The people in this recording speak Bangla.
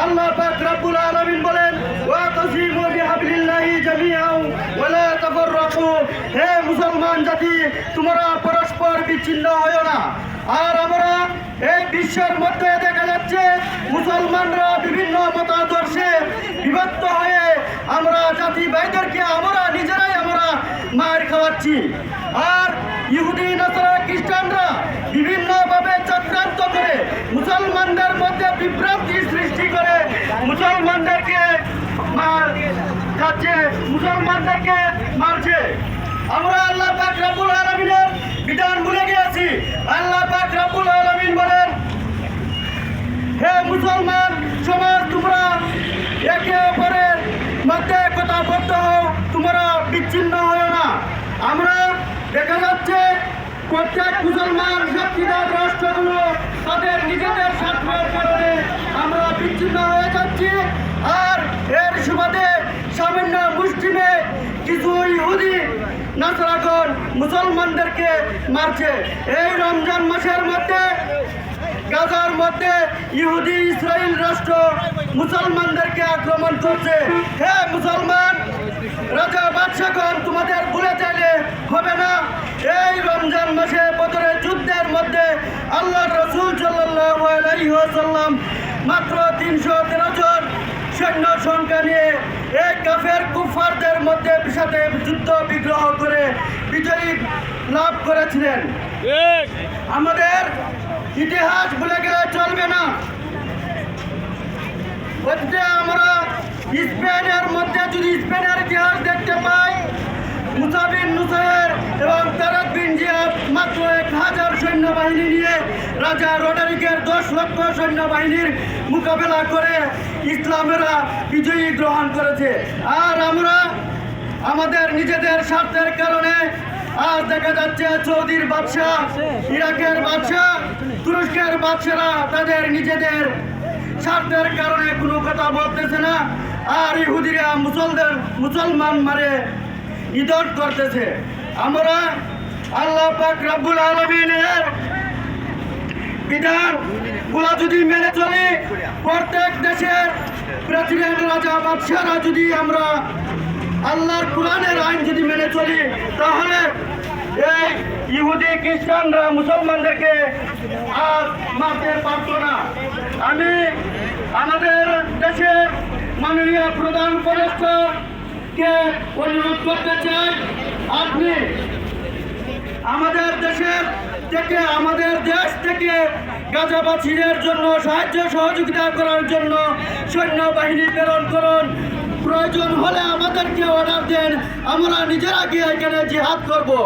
আল্লাহ পাক রব্বুল আলামিন বলেন ওয়াতাসিমু বিহাবলিল্লাহি জামিআন ওয়া লা তাফাররাকু। হে মুসলমান জাতি, তোমরা পরস্পর বিচ্ছিন্ন হয়ো না। আর আমরা এই বিশ্বের মধ্যে দেখা যাচ্ছে মুসলমানরা বিভিন্ন মতাদর্শে বিভক্ত হয়ে আমরা জাতি ভাইদেরকে আমরা নিজেরাই মার খাওয়াচ্ছি। আর ইহুদি নাসারা খ্রিস্টানরা বিভিন্নভাবে চক্রান্ত করে মুসলমানদের মধ্যে বিভ্রান্তি সৃষ্টি করে মুসলমানদেরকে মুসলমানদেরকে মারছে। আমরা আল্লাহ পাক রব্বুল আলামিনের বিধান ভুলে গিয়েছি। আল্লাহ পাক রব্বুল আলামিন বলেন, হে মুসলমান সমাজ, তোমরা একে অপরের মধ্যে কথাবদ্ধ হও, তোমরা বিচ্ছিন্ন হয় না। আমরা দেখা যাচ্ছে প্রত্যেক মুসলমান শক্তিধর রাষ্ট্রগুলো তাদের নিজেদের স্বার্থের কারণে আমরা বিচ্ছিন্ন হয়ে যাচ্ছি। আর এর সুবাদে সামান্য মুসলিমে কিছু ইহুদি নাসারাগণ মুসলমানদেরকে মারছে। এই রমজান মাসের মধ্যে গাজার মধ্যে ইহুদি ইসরায়েল রাষ্ট্র মুসলমানদেরকে আক্রমণ করছে। হে মুসলমান রাজা বাদশাগণ, তোমাদের ভুলে চাইলে হবে না। এই রমজান মাসে বদরের যুদ্ধের মধ্যে আল্লাহ রাসূল সাল্লাল্লাহু আলাইহি ওয়াসাল্লাম মাত্র 313 জন সৈন্য সংখ্যা নিয়ে এই কাফের কুফারদের মধ্যে সাথে যুদ্ধ বিগ্রহ করে বিজয়ী লাভ করেছিলেন। আমাদের ইতিহাস ভুলে গেলে চলবে না। আমরা স্পেনের মধ্যে যদি স্পেনের ইতিহাস দেখতে পাই, মুসা বিন নুসাইর এবং তারেক বিন জিয়াদ মাত্র 1000 সৈন্যবাহিনী নিয়ে রাজা রডারিকের 10 লক্ষ সৈন্যবাহিনীর মোকাবেলা করে ইসলামেরা বিজয়ী গ্রহণ করেছে। আর আমরা আমাদের নিজেদের স্বার্থের কারণে আজ দেখা যাচ্ছে সৌদির বাদশাহ, ইরাকের বাদশাহ, তুরস্কের বাদশারা তাদের নিজেদের স্বার্থের কারণে কোনো কথা বলতেছে না। আর ইহুদিরা মুসলমান মারে ইদর করতেছে। আমরা আল্লাহ পাক রব্বুল আলামিনের বিধান গুলা যদি মেনে চলি, প্রত্যেক দেশের প্রেসিডেন্ট রাজা বাদশাহরা যদি আমরা আল্লাহর কোরআনের আইন যদি মেনে চলি, তাহলে এই ইহুদি খ্রিস্টানরা মুসলমানদেরকে আর মারতে পারত না। আমি আমাদের দেশের মাননীয় প্রধান উপদেষ্টাকে অনুরোধ করতে চাই, আপনি আমাদের দেশের থেকে আমাদের দেশ থেকে গাজাবাসীদের জন্য সাহায্য সহযোগিতা করার জন্য সৈন্যবাহিনী প্রেরণ করুন। প্রয়োজন হলে আমাদেরকে অর্ডার দেন, আমরা নিজেরা গিয়ে এখানে জিহাদ করবো।